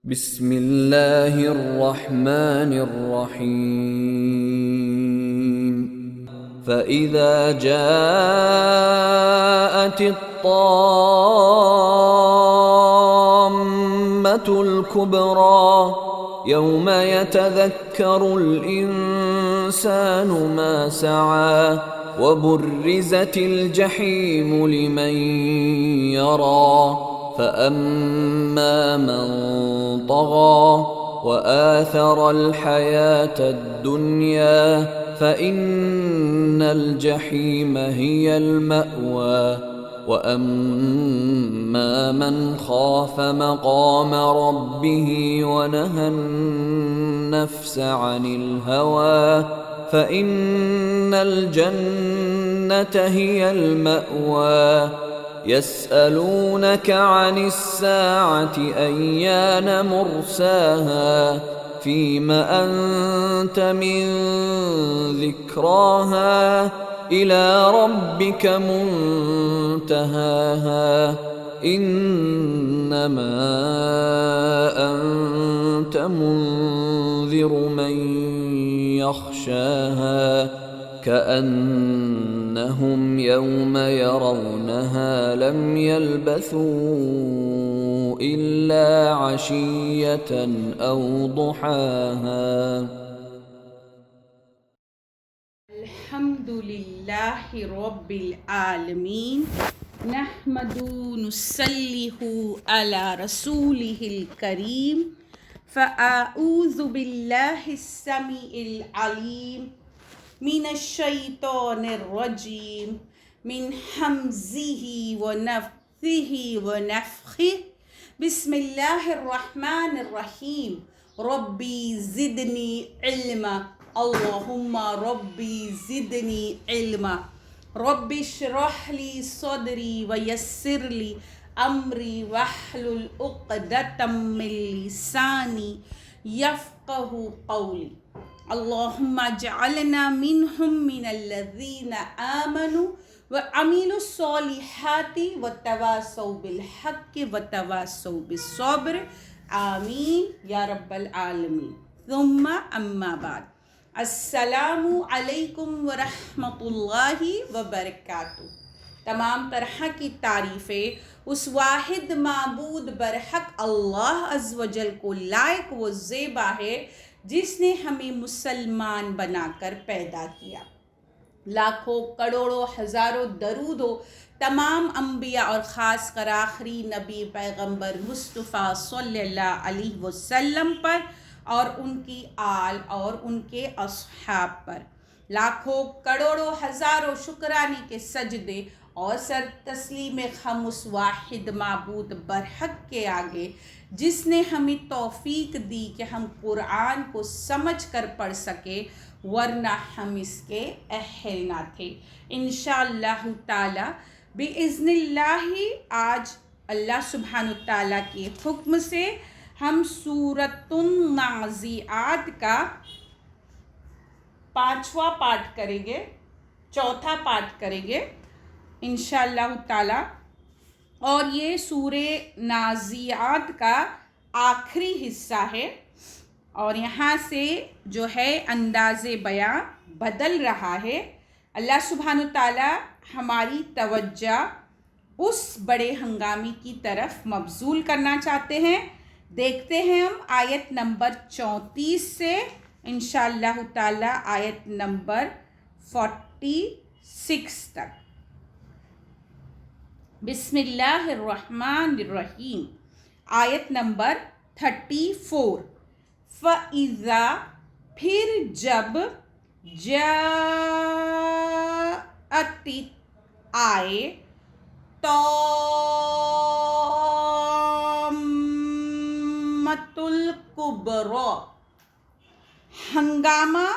بسم اللہ الرحمن الرحیم فَإِذَا جَاءَتِ الطَّامَّةُ الْكُبْرَى يَوْمَ يَتَذَكَّرُ الْإِنسَانُ مَا سَعَى وَبُرِّزَتِ الْجَحِيمُ لِمَنْ يَرَى فَأَمَّا مَنْ طَغَى وَآثَرَ الْحَيَاةَ الدُّنْيَا فَإِنَّ الْجَحِيمَ هِيَ الْمَأْوَى وَأَمَّا مَنْ خَافَ مَقَامَ رَبِّهِ وَنَهَى النَّفْسَ عَنِ الْهَوَى فَإِنَّ الْجَنَّةَ هِيَ الْمَأْوَى يَسْأَلُونَكَ عَنِ السَّاعَةِ أَيَّانَ مُرْسَاهَا فِيمَ أَنْتَ مِنْ ذِكْرَاهَا إِلَى رَبِّكَ مُنْتَهَاهَا إِنَّمَا أَنْتَ مُنْذِرُ مَنْ يَخْشَاهَا كأنهم يوم يرونها لم يلبثوا إلا عشية أو ضحاها. الحمد لله رب العالمين نحمده نصليه على رسوله الكريم فأعوذ بالله السميع العليم من الشیطان الرجیم من حمزه ونفثه ونفخه بسم اللہ الرحمن الرحیم ربی زدنی علما اللہم ربی زدنی علما رب اشرح لی صدری ویسر لی امری واحلل عقدۃ من لسانی یفقہ قولی اللہم اجعلنا منہم من الذین آمنوا وعملوا الصالحات وتواصوا بالحق وتواصوا بالصبر آمین یا رب العالمین. ثم اما بعد، السلام علیکم ورحمۃ اللہ وبرکاتہ. تمام طرح کی تعریفیں اس واحد معبود برحق اللہ عز و جل کو لائق و زیبا ہے جس نے ہمیں مسلمان بنا کر پیدا کیا. لاکھوں کروڑوں ہزاروں درود ہو تمام انبیاء اور خاص کر آخری نبی پیغمبر مصطفیٰ صلی اللہ علیہ وسلم پر اور ان کی آل اور ان کے اصحاب پر. لاکھوں کروڑوں ہزاروں شکرانے کے سجدے اور سر تسلیم خم اس واحد معبود برحق کے آگے جس نے ہمیں توفیق دی کہ ہم قرآن کو سمجھ کر پڑھ سکے، ورنہ ہم اس کے اہل نہ تھے. انشاءاللہ تعالی بِإِذْنِ اللہ آج اللہ سبحانہ تعالیٰ کے حکم سے ہم سورۃ النازعات کا 5واں پارٹ کریں گے، چوتھا پارٹ کریں گے انشاءاللہ تعالی. اور یہ سورہ نازعات کا آخری حصہ ہے اور یہاں سے جو ہے انداز بیان بدل رہا ہے. اللہ سبحانہ تعالی ہماری توجہ اس بڑے ہنگامے کی طرف مبذول کرنا چاہتے ہیں. دیکھتے ہیں ہم آیت نمبر 34 سے انشاءاللہ تعالی آیت نمبر 46 تک. بسم اللہ الرحمن الرحیم. آیت نمبر 34. فَإِذَا پھر جب جاءت آئے طامۃ الکبریٰ ہنگامہ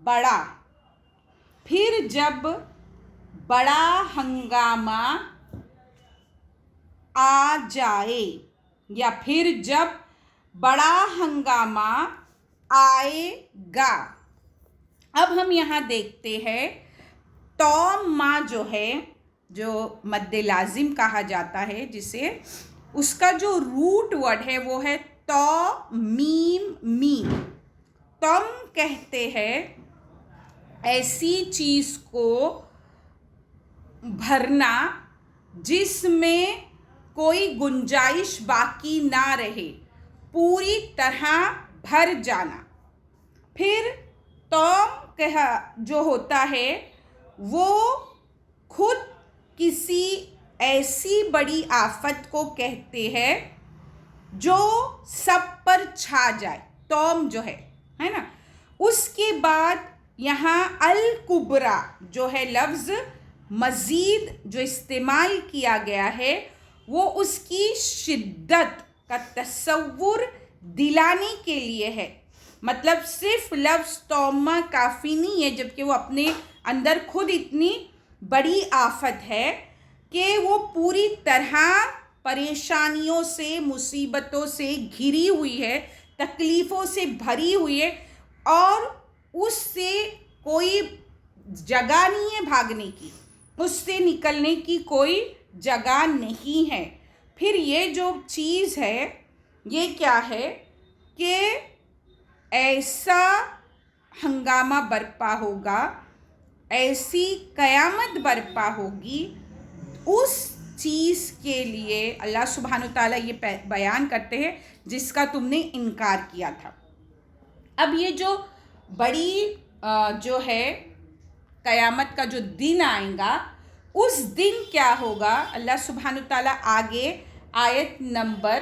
بڑا. پھر جب بڑا ہنگامہ آ جائے یا پھر جب بڑا ہنگامہ آئے گا. اب ہم یہاں دیکھتے ہیں توما جو ہے، جو مد لازم کہا جاتا ہے، جسے اس کا جو روٹ ورڈ ہے وہ ہے تو میم میم. تم کہتے ہیں ایسی چیز کو بھرنا جس میں کوئی گنجائش باقی نہ رہے، پوری طرح بھر جانا. پھر توم کہا جو ہوتا ہے وہ خود کسی ایسی بڑی آفت کو کہتے ہیں جو سب پر چھا جائے. توم جو ہے نا. اس کے بعد یہاں الکبریٰ جو ہے لفظ مزید جو استعمال کیا گیا ہے وہ اس کی شدت کا تصور دلانے کے لیے ہے. مطلب صرف لفظ توما کافی نہیں ہے، جبکہ وہ اپنے اندر خود اتنی بڑی آفت ہے کہ وہ پوری طرح پریشانیوں سے، مصیبتوں سے گھری ہوئی ہے، تکلیفوں سے بھری ہوئی ہے، اور اس سے کوئی جگہ نہیں ہے بھاگنے کی، اس سے نکلنے کی کوئی جگہ نہیں ہے. پھر یہ جو چیز ہے یہ کیا ہے کہ ایسا ہنگامہ برپا ہوگا، ایسی قیامت برپا ہوگی. اس چیز کے لیے اللہ سبحانہ وتعالیٰ یہ بیان کرتے ہیں جس کا تم نے انکار کیا تھا. اب یہ جو بڑی جو ہے قیامت کا جو دن آئے گا، اس دن کیا ہوگا اللہ سبحانہ وتعالیٰ آگے آیت نمبر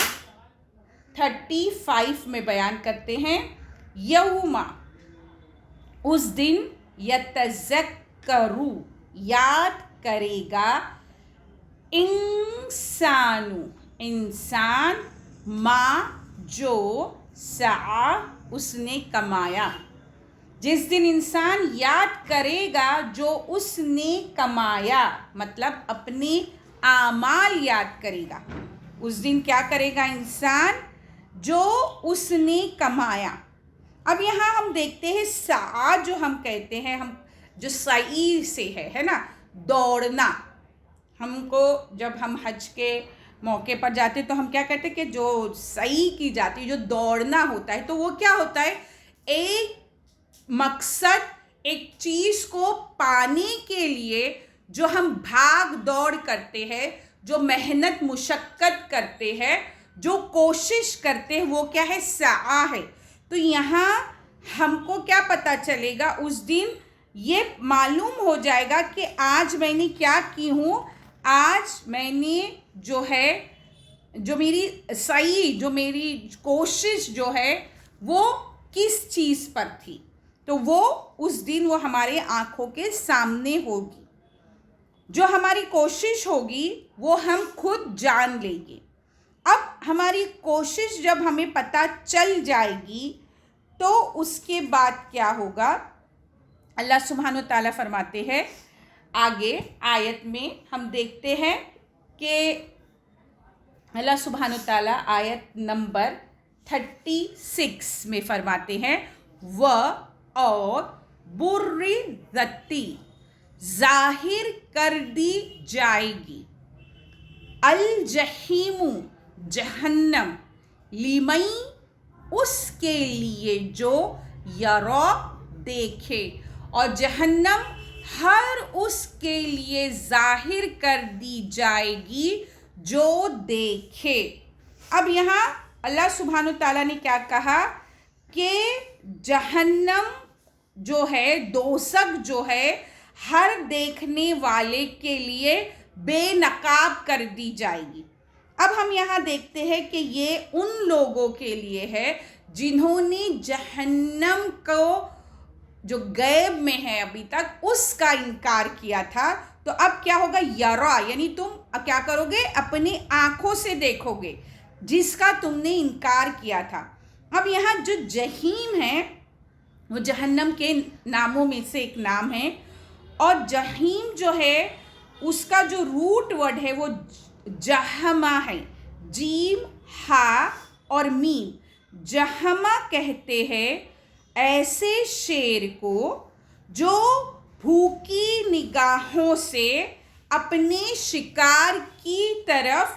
35 میں بیان کرتے ہیں. یوما، اس دن یتذکرو، یاد کرے گا، انسان ما جو سعی اس نے کمایا. جس دن انسان یاد کرے گا جو اس نے کمایا، مطلب اپنے اعمال یاد کرے گا. اس دن کیا کرے گا انسان؟ جو اس نے کمایا. اب یہاں ہم دیکھتے ہیں سعی جو ہم کہتے ہیں، ہم جو سعی سے ہے نا، دوڑنا. ہم کو جب ہم حج کے موقع پر جاتے تو ہم کیا کہتے ہیں کہ جو سعی کی جاتی ہے، جو دوڑنا ہوتا ہے، تو وہ کیا ہوتا ہے؟ ایک مقصد، ایک چیز کو پانے کے لیے جو ہم بھاگ دوڑ کرتے ہیں، جو محنت مشقت کرتے ہیں، جو کوشش کرتے ہیں، وہ کیا ہے؟ سعی ہے. تو یہاں ہم کو کیا پتہ چلے گا؟ اس دن یہ معلوم ہو جائے گا کہ آج میں نے کیا کی ہوں. آج میں نے جو ہے، جو میری سعی، جو میری کوشش جو ہے وہ کس چیز پر تھی. تو وہ اس دن وہ ہمارے آنکھوں کے سامنے ہوگی. جو ہماری کوشش ہوگی وہ ہم خود جان لیں گے. اب ہماری کوشش جب ہمیں پتہ چل جائے گی تو اس کے بعد کیا ہوگا؟ اللہ سبحانہ و تعالیٰ فرماتے ہیں آگے آیت میں، ہم دیکھتے ہیں کہ اللہ سبحانہ و تعالیٰ آیت نمبر 36 میں فرماتے ہیں اور برزتی، ظاہر کر دی جائے گی، الجحیم، جہنم، لمن، اس کے لیے جو یرا، دیکھے. اور جہنم ہر اس کے لیے ظاہر کر دی جائے گی جو دیکھے. اب یہاں اللہ سبحانہ تعالیٰ نے کیا کہا کہ جہنم جو ہے، دوزخ جو ہے، ہر دیکھنے والے کے لیے بے نقاب کر دی جائے گی. اب ہم یہاں دیکھتے ہیں کہ یہ ان لوگوں کے لیے ہے جنہوں نے جہنم کو جو غیب میں ہے ابھی تک اس کا انکار کیا تھا. تو اب کیا ہوگا؟ یرا، یعنی تم کیا کرو گے؟ اپنی آنکھوں سے دیکھو گے جس کا تم نے انکار کیا تھا. اب یہاں جو جہیم ہے وہ جہنم کے ناموں میں سے ایک نام ہے، اور جہیم جو ہے اس کا جو روٹ ورڈ ہے وہ جہمہ ہے، جیم، ہا اور میم. جہمہ کہتے ہیں ایسے شیر کو جو بھوکی نگاہوں سے اپنے شکار کی طرف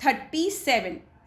37,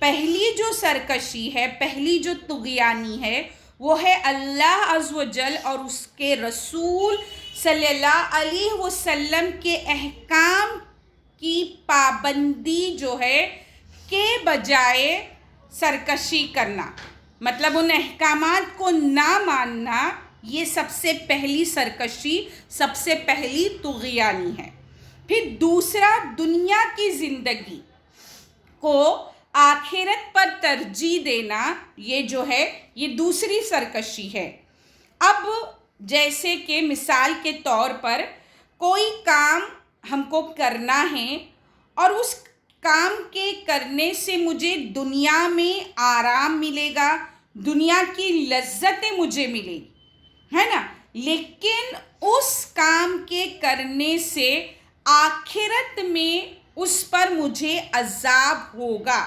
پہلی جو سرکشی ہے، پہلی جو طغیانی ہے، وہ ہے اللہ عز و جل اور اس کے رسول صلی اللہ علیہ وسلم کے احکام کی پابندی جو ہے کے بجائے سرکشی کرنا، مطلب ان احکامات کو نہ ماننا، یہ سب سے پہلی سرکشی، سب سے پہلی طغیانی ہے۔ پھر دوسرا، دنیا کی زندگی کو آخرت پر ترجیح دینا، یہ جو ہے یہ دوسری سرکشی ہے۔ اب جیسے کہ مثال کے طور پر کوئی کام ہم کو کرنا ہے اور اس کام کے کرنے سے مجھے دنیا میں آرام ملے گا، دنیا کی لذتیں مجھے ملے گی، ہے نا، لیکن اس کام کے کرنے سے آخرت میں اس پر مجھے عذاب ہوگا۔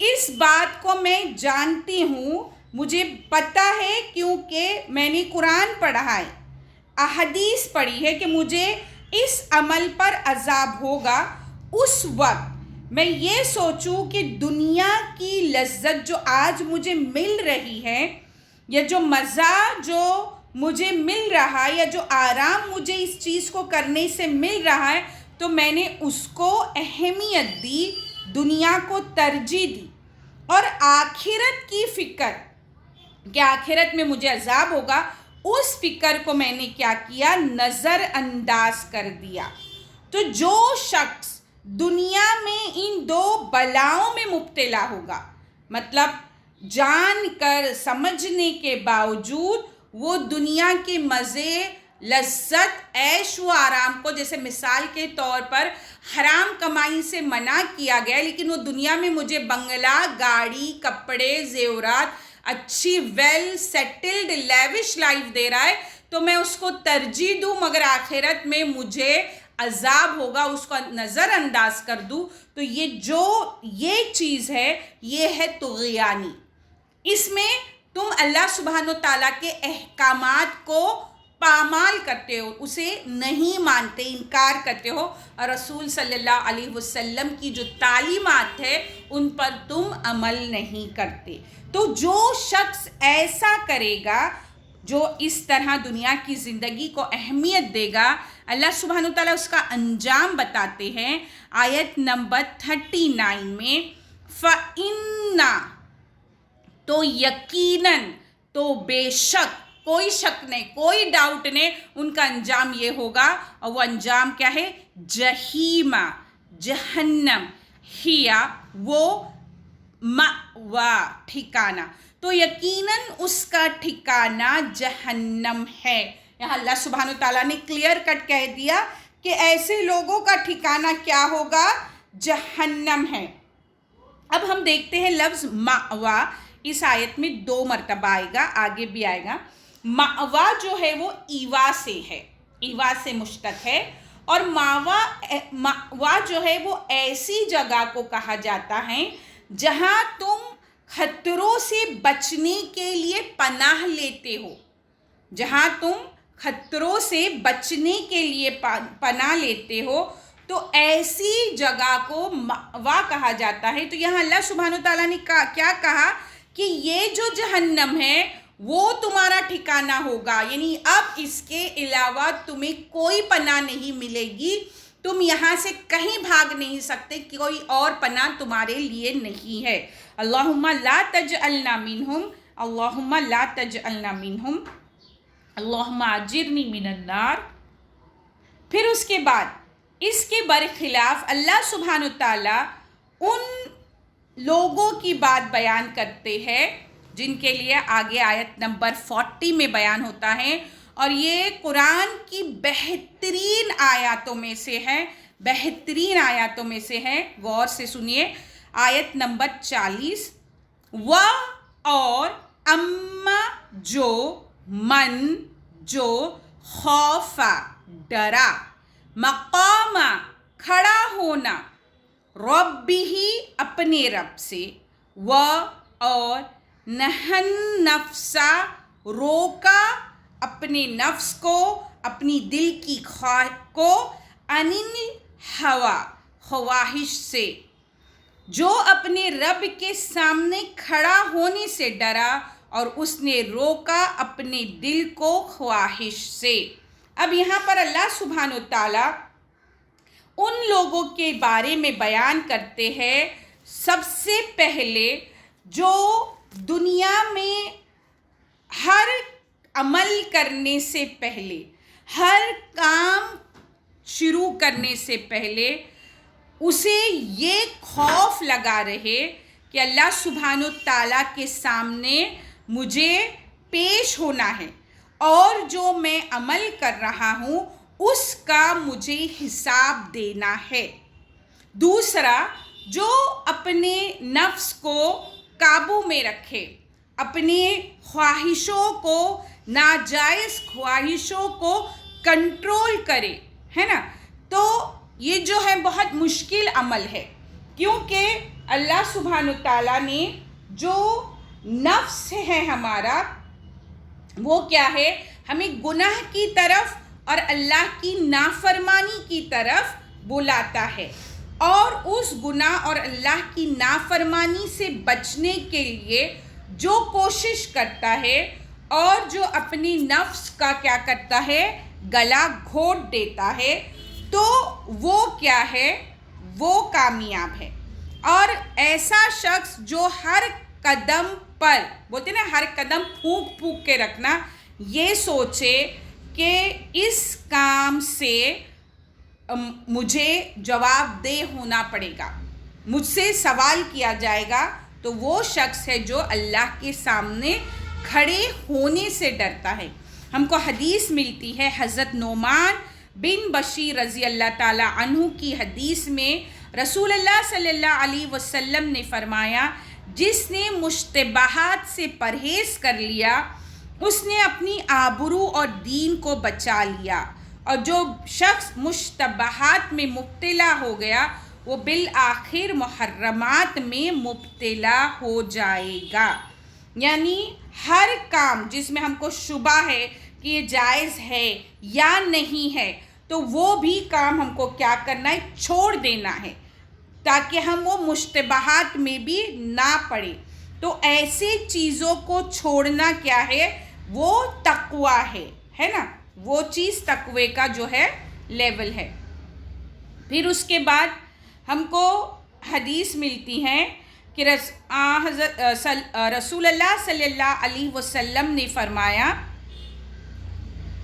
اس بات کو میں جانتی ہوں، مجھے پتہ ہے، کیونکہ میں نے قرآن پڑھا ہے، احادیث پڑھی ہے کہ مجھے اس عمل پر عذاب ہوگا۔ اس وقت میں یہ سوچوں کہ دنیا کی لذت جو آج مجھے مل رہی ہے، یا جو مزہ جو مجھے مل رہا ہے، یا جو آرام مجھے اس چیز کو کرنے سے مل رہا ہے، تو میں نے اس کو اہمیت دی، دنیا کو ترجیح دی، اور آخرت کی فکر کہ آخرت میں مجھے عذاب ہوگا، اس فکر کو میں نے کیا کیا، نظر انداز کر دیا۔ تو جو شخص دنیا میں ان دو بلاؤں میں مبتلا ہوگا، مطلب جان کر سمجھنے کے باوجود وہ دنیا کے مزے، لذت، عیش و آرام کو، جیسے مثال کے طور پر حرام کمائی سے منع کیا گیا، لیکن وہ دنیا میں مجھے بنگلہ، گاڑی، کپڑے، زیورات، اچھی ویل سیٹلڈ لیوش لائف دے رہا ہے، تو میں اس کو ترجیح دوں، مگر آخرت میں مجھے عذاب ہوگا، اس کو نظر انداز کر دوں، تو یہ چیز ہے، یہ ہے طغیانی۔ اس میں تم اللہ سبحانہ وتعالیٰ کے احکامات کو پامال کرتے ہو، اسے نہیں مانتے، انکار کرتے ہو، اور رسول صلی اللہ علیہ وسلم کی جو تعلیمات ہے ان پر تم عمل نہیں کرتے۔ تو جو شخص ایسا کرے گا، جو اس طرح دنیا کی زندگی کو اہمیت دے گا، اللہ سبحانہ وتعالیٰ اس کا انجام بتاتے ہیں آیت نمبر 39 میں، فَإِنَّا، تو یقیناً، تو بے شک، کوئی شک نہیں، کوئی ڈاؤٹ نہیں، ان کا انجام یہ ہوگا، اور وہ انجام کیا ہے، جہیمہ، جہنم، ہیا، وہ مأوا، ٹھکانہ، تو یقیناً اس کا ٹھکانہ جہنم ہے۔ یہاں اللہ سبحانہ وتعالیٰ نے کلیئر کٹ کہہ دیا کہ ایسے لوگوں کا ٹھکانہ کیا ہوگا، جہنم ہے۔ اب ہم دیکھتے ہیں لفظ مأوا، اس آیت میں 2 مرتبہ آئے گا، آگے بھی آئے گا۔ مأوا جو ہے وہ ایوا سے ہے، ایوا سے مشتق ہے، اور مأوا جو ہے وہ ایسی جگہ کو کہا جاتا ہے جہاں تم خطروں سے بچنے کے لیے پناہ لیتے ہو، جہاں تم خطروں سے بچنے کے لیے پناہ لیتے ہو، تو ایسی جگہ کو مأوا کہا جاتا ہے۔ تو یہاں اللہ سبحانہ وتعالیٰ نے کیا کہا کہ یہ جو جہنم ہے وہ تمہارا ٹھکانہ ہوگا، یعنی اب اس کے علاوہ تمہیں کوئی پناہ نہیں ملے گی، تم یہاں سے کہیں بھاگ نہیں سکتے، کوئی اور پناہ تمہارے لیے نہیں ہے۔ اللہم لا تجعلنا منہم، اللہم لا تجعلنا منہم، اللہم اجرنی من النار۔ پھر اس کے بعد اس کے برخلاف اللہ سبحانہ تعالیٰ ان لوگوں کی بات بیان کرتے ہیں جن کے لیے آگے آیت نمبر 40 میں بیان ہوتا ہے، اور یہ قرآن کی بہترین آیاتوں میں سے ہے، بہترین آیاتوں میں سے ہے، غور سے سنیے آیت نمبر 40، اور اما جو، من جو، خوفا ڈرا، مقامہ کھڑا ہونا، ربی ہی اپنے رب سے، اور نہن نفسا روکا اپنے نفس کو، اپنی دل کی خواہش کو، انل ہوا خواہش سے، جو اپنے رب کے سامنے کھڑا ہونے سے ڈرا اور اس نے روکا اپنے دل کو خواہش سے۔ اب یہاں پر اللہ سبحانہ و تعالیٰ ان لوگوں کے بارے میں بیان کرتے ہیں، سب سے پہلے جو دنیا میں ہر عمل کرنے سے پہلے، ہر کام شروع کرنے سے پہلے اسے یہ خوف لگا رہے کہ اللہ سبحانہ و تعالیٰ کے سامنے مجھے پیش ہونا ہے اور جو میں عمل کر رہا ہوں اس کا مجھے حساب دینا ہے۔ دوسرا، جو اپنے نفس کو قابو میں رکھے، اپنے خواہشوں کو، ناجائز خواہشوں کو کنٹرول کرے، ہے نا، تو یہ جو ہے بہت مشکل عمل ہے، کیونکہ اللہ سبحانہ تعالیٰ نے جو نفس ہے ہمارا، وہ کیا ہے، ہمیں گناہ کی طرف اور اللہ کی نافرمانی کی طرف بلاتا ہے، اور اس گناہ اور اللہ کی نافرمانی سے بچنے کے لیے جو کوشش کرتا ہے اور جو اپنی نفس کا کیا کرتا ہے، گلا گھونٹ دیتا ہے، تو وہ کیا ہے، وہ کامیاب ہے۔ اور ایسا شخص جو ہر قدم پر، بولتے نا ہر قدم پھونک پھونک کے رکھنا، یہ سوچے کہ اس کام سے مجھے جواب دہ ہونا پڑے گا، مجھ سے سوال کیا جائے گا، تو وہ شخص ہے جو اللہ کے سامنے کھڑے ہونے سے ڈرتا ہے۔ ہم کو حدیث ملتی ہے حضرت نعمان بن بشیر رضی اللہ تعالیٰ عنہ کی حدیث میں رسول اللہ صلی اللہ علیہ وسلم نے فرمایا، جس نے مشتبہات سے پرہیز کر لیا اس نے اپنی آبرو اور دین کو بچا لیا، اور جو شخص مشتبہات میں مبتلا ہو گیا وہ بالآخر محرمات میں مبتلا ہو جائے گا۔ یعنی ہر کام جس میں ہم کو شبہ ہے کہ یہ جائز ہے یا نہیں ہے، تو وہ بھی کام ہم کو کیا کرنا ہے، چھوڑ دینا ہے، تاکہ ہم وہ مشتبہات میں بھی نہ پڑے۔ تو ایسی چیزوں کو چھوڑنا کیا ہے، وہ تقویٰ ہے نا، وہ چیز تقوی کا جو ہے لیول ہے۔ پھر اس کے بعد ہم کو حدیث ملتی ہے کہ رسول اللہ صلی اللہ علیہ وسلم نے فرمایا،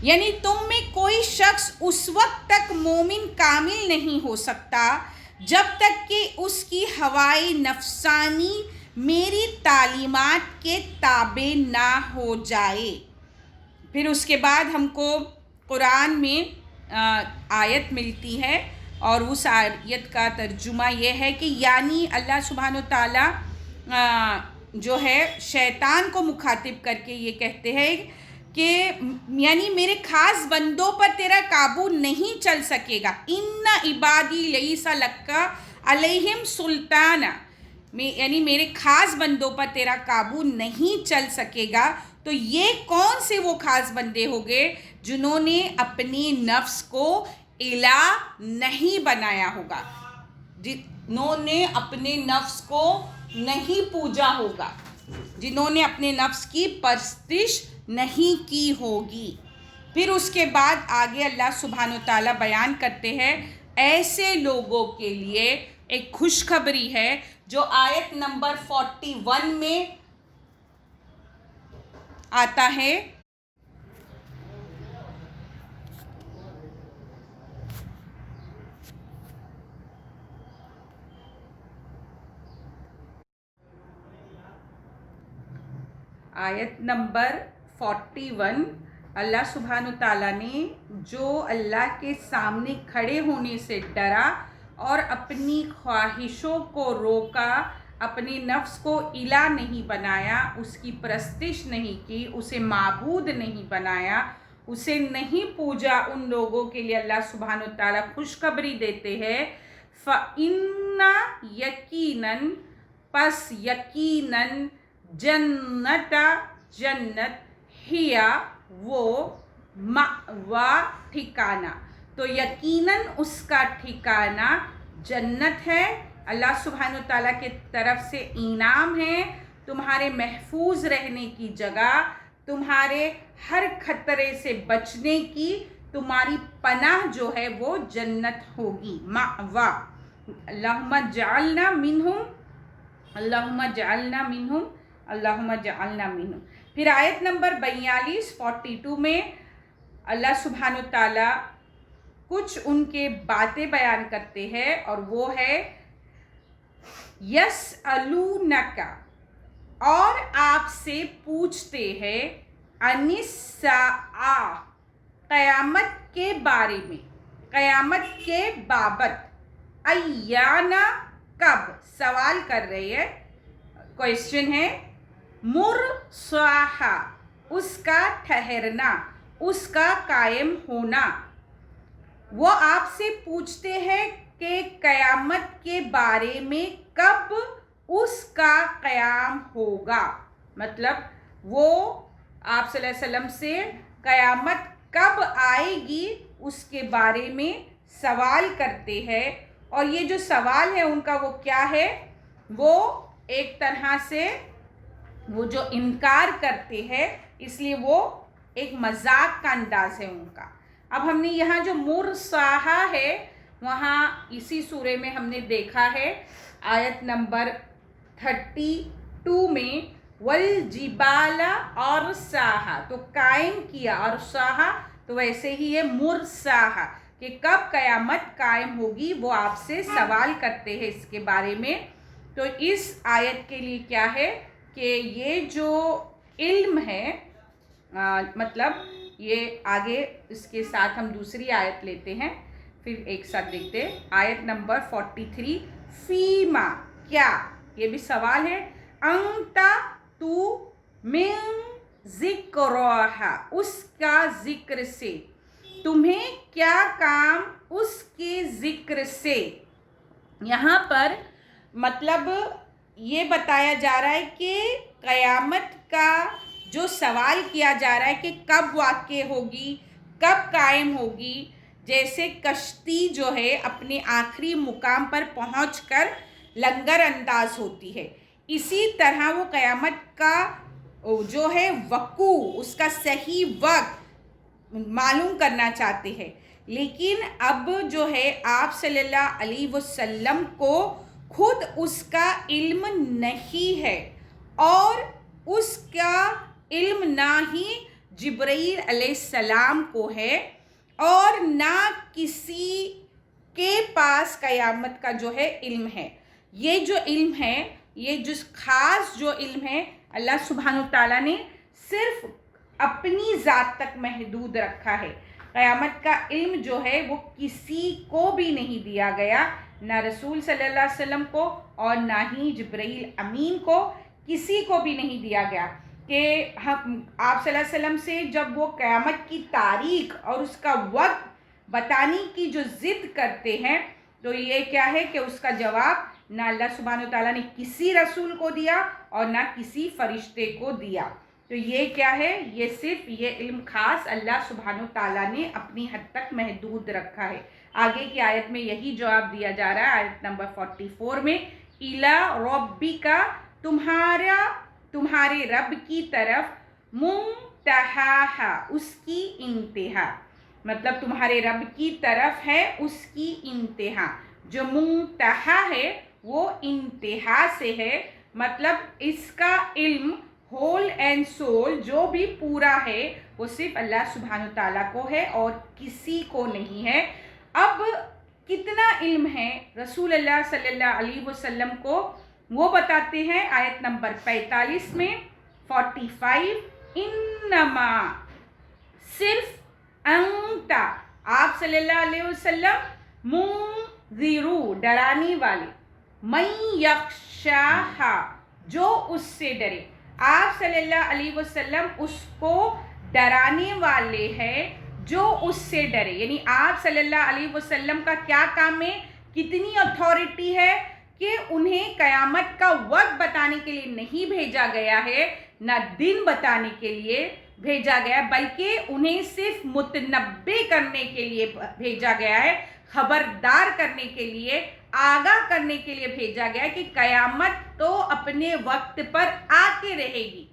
یعنی تم میں کوئی شخص اس وقت تک مومن کامل نہیں ہو سکتا جب تک کہ اس کی ہوائے نفسانی میری تعلیمات کے تابع نہ ہو جائے۔ پھر اس کے بعد ہم کو قرآن میں آیت ملتی ہے، اور اس آیت کا ترجمہ یہ ہے کہ یعنی اللہ سبحانہ و تعالیٰ جو ہے شیطان کو مخاطب کر کے یہ کہتے ہیں کہ یعنی میرے خاص بندوں پر تیرا قابو نہیں چل سکے گا، ان عبادی لیس لک علیہم سلطان، یعنی میرے خاص بندوں پر تیرا قابو نہیں چل سکے گا۔ تو یہ کون سے وہ خاص بندے ہو گئے جنہوں نے اپنی نفس کو الہ نہیں بنایا ہوگا، جنہوں نے اپنے نفس کو نہیں پوجا ہوگا، جنہوں نے اپنے نفس کی پرستش نہیں کی ہوگی۔ پھر اس کے بعد آگے اللہ سبحانہ تعالیٰ بیان کرتے ہیں ایسے لوگوں کے لیے ایک خوشخبری ہے، جو آیت نمبر 41 میں آتا ہے، آیت نمبر 41 اللہ سبحانہ تعالیٰ نے جو اللہ کے سامنے کھڑے ہونے سے ڈرا اور اپنی خواہشوں کو روکا، اپنے نفس کو الہ نہیں بنایا، اس کی پرستش نہیں کی، اسے معبود نہیں بنایا، اسے نہیں پوجا، ان لوگوں کے لیے اللہ سبحانہ تعالیٰ خوشخبری دیتے ہیں، فَإِنَّ یقیناً، پس یقیناً، جنت ہیا وہ مأوا ٹھکانہ، تو یقیناً اس کا ٹھکانہ جنت ہے، اللہ سبحانہ تعالیٰ کے طرف سے انعام ہے، تمہارے محفوظ رہنے کی جگہ، تمہارے ہر خطرے سے بچنے کی تمہاری پناہ جو ہے وہ جنت ہوگی، مأوا۔ اللہم جعلنا منہم، اللہم جعلنا منہم، اللہم جعلنا منہم۔ پھر آیت نمبر 42 میں اللہ سبحانہ تعالیٰ کچھ ان کے باتیں بیان کرتے ہیں، اور وہ ہے یسألونک، اور آپ سے پوچھتے ہیں، عن الساعہ، قیامت کے بارے میں، قیامت کے بابت، ایانا، کب، سوال کر رہے ہیں، کوئسچن ہے، مرساہا، اس کا ٹھہرنا، اس کا قائم ہونا۔ وہ آپ سے پوچھتے ہیں کہ قیامت کے بارے میں کب اس کا قیام ہوگا، مطلب وہ آپ صلی اللہ علیہ وسلم سے قیامت کب آئے گی اس کے بارے میں سوال کرتے ہیں، اور یہ جو سوال ہے ان کا وہ کیا ہے، وہ ایک طرح سے وہ جو انکار کرتے ہیں، اس لیے وہ ایک مذاق کا انداز ہے ان کا۔ اب ہم نے یہاں جو مرساہا ہے وہاں اسی سورے میں ہم نے دیکھا ہے آیت نمبر 32 میں، والجبال ارساہا، تو قائم کیا، اور ساہا تو ویسے ہی ہے مرساہا، کہ کب قیامت قائم ہوگی، وہ آپ سے سوال کرتے ہیں اس کے بارے میں۔ تو اس آیت کے لیے کیا ہے کہ یہ جو علم ہے، مطلب یہ آگے اس کے ساتھ ہم دوسری آیت لیتے ہیں، پھر ایک ساتھ دیکھتے ہیں آیت نمبر 43، فیما، کیا، یہ بھی سوال ہے، انتا، تو، من ذکرہا، اس کا ذکر سے، تمہیں کیا کام اس کے ذکر سے۔ یہاں پر مطلب یہ بتایا جا رہا ہے کہ قیامت کا جو سوال کیا جا رہا ہے کہ کب واقع ہوگی، کب قائم ہوگی، جیسے کشتی جو ہے اپنے آخری مقام پر پہنچ کر لنگر انداز ہوتی ہے، اسی طرح وہ قیامت کا جو ہے وقوع، اس کا صحیح وقت معلوم کرنا چاہتے ہیں، لیکن اب جو ہے آپ صلی اللہ علیہ وسلم کو خود اس کا علم نہیں ہے، اور اس کا علم نہ ہی جبرائیل علیہ السلام کو ہے، اور نہ کسی کے پاس قیامت کا جو ہے علم ہے۔ یہ جو علم ہے، یہ جو خاص جو علم ہے، اللہ سبحانہ تعالیٰ نے صرف اپنی ذات تک محدود رکھا ہے۔ قیامت کا علم جو ہے وہ کسی کو بھی نہیں دیا گیا، نہ رسول صلی اللہ علیہ وسلم کو اور نہ ہی جبرائیل امین کو، کسی کو بھی نہیں دیا گیا کہ ہم آپ صلی اللہ علیہ وسلم سے جب وہ قیامت کی تاریخ اور اس کا وقت بتانے کی جو ضد کرتے ہیں، تو یہ کیا ہے کہ اس کا جواب نہ اللہ سبحانہ تعالیٰ نے کسی رسول کو دیا اور نہ کسی فرشتے کو دیا۔ تو یہ کیا ہے، یہ صرف یہ علم خاص اللہ سبحانہ تعالیٰ نے اپنی حد تک محدود رکھا ہے۔ آگے کی آیت میں یہی جواب دیا جا رہا ہے، آیت نمبر 44 میں، اِلیٰ رَبِّکَ، تمہارے رب کی طرف، منتہاہا، اس کی انتہا، مطلب تمہارے رب کی طرف ہے اس کی انتہا۔ جو منتہا ہے وہ انتہا سے ہے، مطلب اس کا علم ہول اینڈ سول جو بھی پورا ہے وہ صرف اللہ سبحانہ تعالیٰ کو ہے اور کسی کو نہیں ہے۔ اب کتنا علم ہے رسول اللہ صلی اللہ علیہ وسلم کو، وہ بتاتے ہیں آیت نمبر 45 میں، 45، انما، صرف، انت، آپ صلی اللہ علیہ وسلم، منذرو، ڈرانے والے، من یخشاہا، جو اس سے ڈرے، آپ صلی اللہ علیہ وسلم اس کو ڈرانے والے ہیں جو اس سے ڈرے، یعنی آپ صلی اللہ علیہ وسلم کا کیا کام ہے، کتنی اتھارٹی ہے کہ انہیں قیامت کا وقت بتانے کے لیے نہیں بھیجا گیا ہے، نہ دن بتانے کے لیے بھیجا گیا، بلکہ انہیں صرف متنبع کرنے کے لیے بھیجا گیا ہے، خبردار کرنے کے لیے آگاہ کرنے کے لیے بھیجا گیا کہ قیامت تو اپنے وقت پر آ کے رہے گی.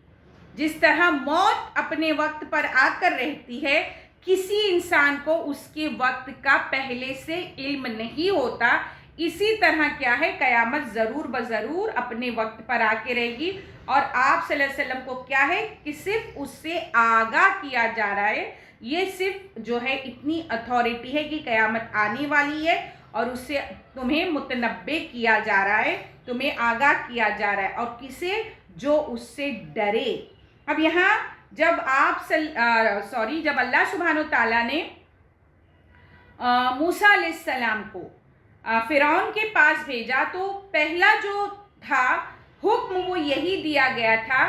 جس طرح موت اپنے وقت پر آ کر رہتی ہے، کسی انسان کو اس کے وقت کا پہلے سے علم نہیں ہوتا، اسی طرح کیا ہے قیامت ضرور بضرور اپنے وقت پر آ کے رہے گی. اور آپ صلی اللہ علیہ وسلم کو کیا ہے کہ صرف اس سے آگاہ کیا جا رہا ہے. یہ صرف جو ہے اتنی اتھارٹی ہے کہ قیامت آنے والی ہے اور اس سے تمہیں متنبع کیا جا رہا ہے، تمہیں آگاہ کیا جا رہا ہے. اور کسے؟ جو اس سے ڈرے. اب یہاں جب جب اللہ سبحانہ تعالیٰ نے موسیٰ علیہ السلام کو فرعون کے پاس بھیجا تو پہلا جو تھا حکم وہ یہی دیا گیا تھا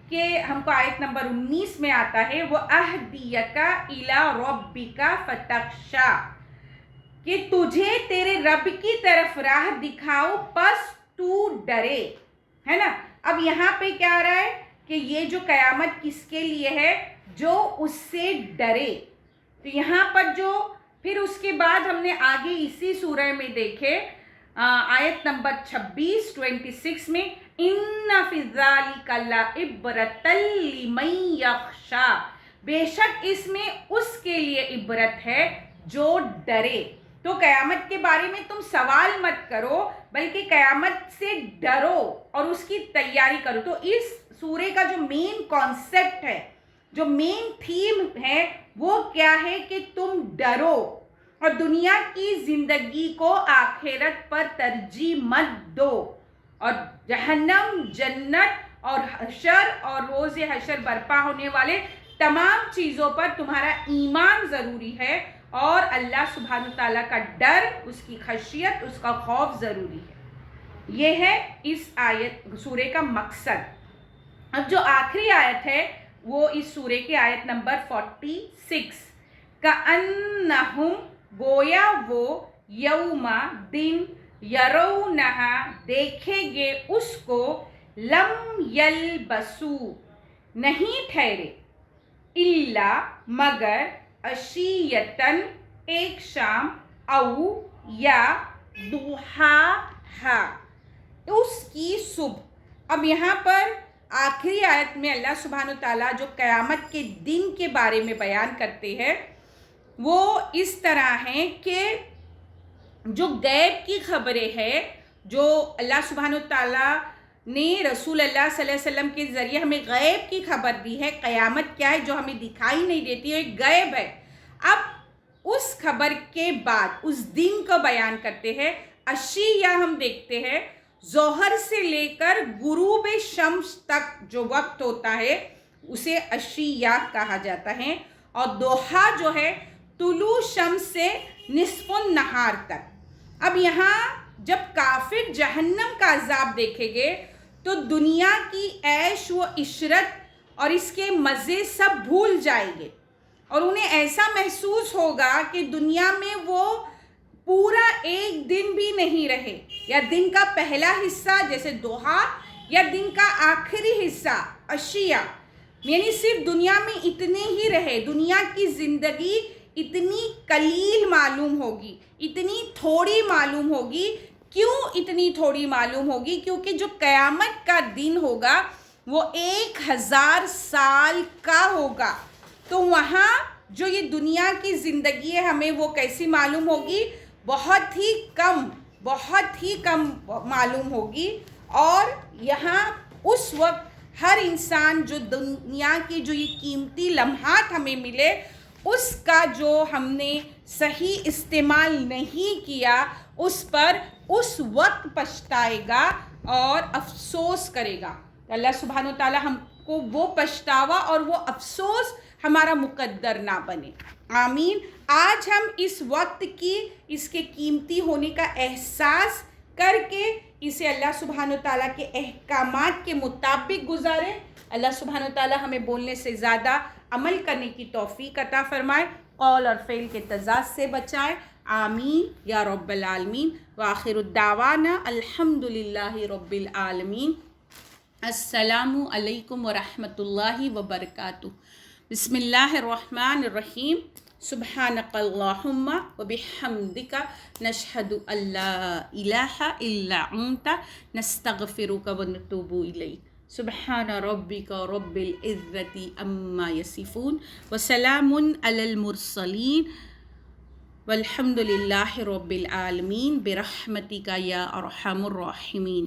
کہ ہم کو آیت نمبر 19 میں آتا ہے وَأَهْدِيَكَ إِلَىٰ رَبِّكَ فَتَخْشَىٰ، کہ تجھے تیرے رب کی طرف راہ دکھاؤ پس تو ڈرے. ہے نا؟ اب یہاں پہ کیا آ رہا ہے کہ یہ جو قیامت کس کے لیے ہے؟ جو اس سے ڈرے. تو یہاں پر جو پھر اس کے بعد ہم نے آگے اسی سورہ میں دیکھے آیت نمبر 26 میں اِنَّ فِي ذَلِكَ لَعِبْرَةً لِمَن يَخْشَىٰ، بے شک اس میں اس کے لیے عبرت ہے جو ڈرے. تو قیامت کے بارے میں تم سوال مت کرو بلکہ قیامت سے ڈرو اور اس کی تیاری کرو. تو اس سورے کا جو مین کانسیپٹ ہے، جو مین تھیم ہے وہ کیا ہے کہ تم ڈرو اور دنیا کی زندگی کو آخرت پر ترجیح مت دو، اور جہنم، جنت اور حشر اور روز حشر برپا ہونے والے تمام چیزوں پر تمہارا ایمان ضروری ہے اور اللہ سبحانہ تعالیٰ کا ڈر، اس کی خشیت، اس کا خوف ضروری ہے. یہ ہے اس سورے کا مقصد. اب جو آخری آیت ہے وہ اس سورے کی آیت نمبر 46 کَأَنَّهُمْ، گویا وہ یوم دن یرونہا دیکھیں گے اس کو، لم یلبسو نہیں ٹھہرے، الا مگر عشیتن ایک شام، او یا ضحاہا اس کی صبح. اب یہاں پر آخری آیت میں اللہ سبحانہ تعالیٰ جو قیامت کے دن کے بارے میں بیان کرتے ہیں وہ اس طرح ہیں کہ جو غیب کی خبریں ہیں، جو اللہ سبحانہ تعالیٰ نے رسول اللہ صلی اللہ علیہ وسلم کے ذریعے ہمیں غیب کی خبر دی ہے. قیامت کیا ہے جو ہمیں دکھائی نہیں دیتی ہے، ایک غیب ہے. اب اس خبر کے بعد اس دن کو بیان کرتے ہیں. عشیہ ہم دیکھتے ہیں ظہر سے لے کر غروب شمس تک جو وقت ہوتا ہے اسے عشیہ کہا جاتا ہے، اور ضحیٰ جو ہے طلوع شمس سے نصف النہار تک. اب یہاں جب کافر جہنم کا عذاب دیکھیں گے تو دنیا کی عیش و عشرت اور اس کے مزے سب بھول جائیں گے اور انہیں ایسا محسوس ہوگا کہ دنیا میں وہ پورا ایک دن بھی نہیں رہے، یا دن کا پہلا حصہ جیسے ضحیٰ یا دن کا آخری حصہ عشیہ، یعنی صرف دنیا میں اتنے ہی رہے. دنیا کی زندگی اتنی قلیل معلوم ہوگی، اتنی تھوڑی معلوم ہوگی. کیوں اتنی تھوڑی معلوم ہوگی؟ کیونکہ جو قیامت کا دن ہوگا وہ 1000 سال کا ہوگا. تو وہاں جو یہ دنیا کی زندگی ہے ہمیں وہ کیسی معلوم ہوگی؟ بہت ہی کم معلوم ہوگی. اور یہاں اس وقت ہر انسان جو دنیا کی جو یہ قیمتی لمحات ہمیں ملے اس کا جو ہم نے صحیح استعمال نہیں کیا اس پر اس وقت پچھتائے گا اور افسوس کرے گا. اللہ سبحانہ و تعالی ہم کو وہ پچھتاوا اور وہ افسوس ہمارا مقدر نہ بنے. آمین. آج ہم اس وقت کی اس کے قیمتی ہونے کا احساس کر کے اسے اللہ سبحانہ و تعالیٰ کے احکامات کے مطابق گزاریں. اللہ سبحانہ و تعالیٰ ہمیں بولنے سے زیادہ عمل کرنے کی توفیق عطا فرمائے، قول اور فعل کے تضاد سے بچائے. آمین یا رب العالمین. وآخر الدعوانا الحمد للہ رب العالمین. السلام علیکم ورحمۃ اللہ وبرکاتہ. بسم اللہ الرحمن الرحیم. سبحانک اللہم وبحمدک نشہد ان لا الہ الا انت نستغفرک ونتوب الیک سبحان ربک رب العزۃ عما یصفون وسلام علی المرسلین والحمد للہ رب العالمین برحمتک یا ارحم الراحمین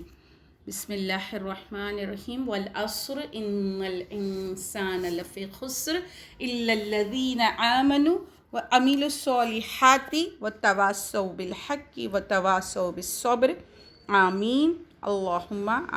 بسم اللہ الرحمن الرحیم والعصر ان الانسان لفی خسر الا الذین آمنوا وعملوا الصالحات وتواصوا بالحق وتواصوا بالصبر آمین اللہم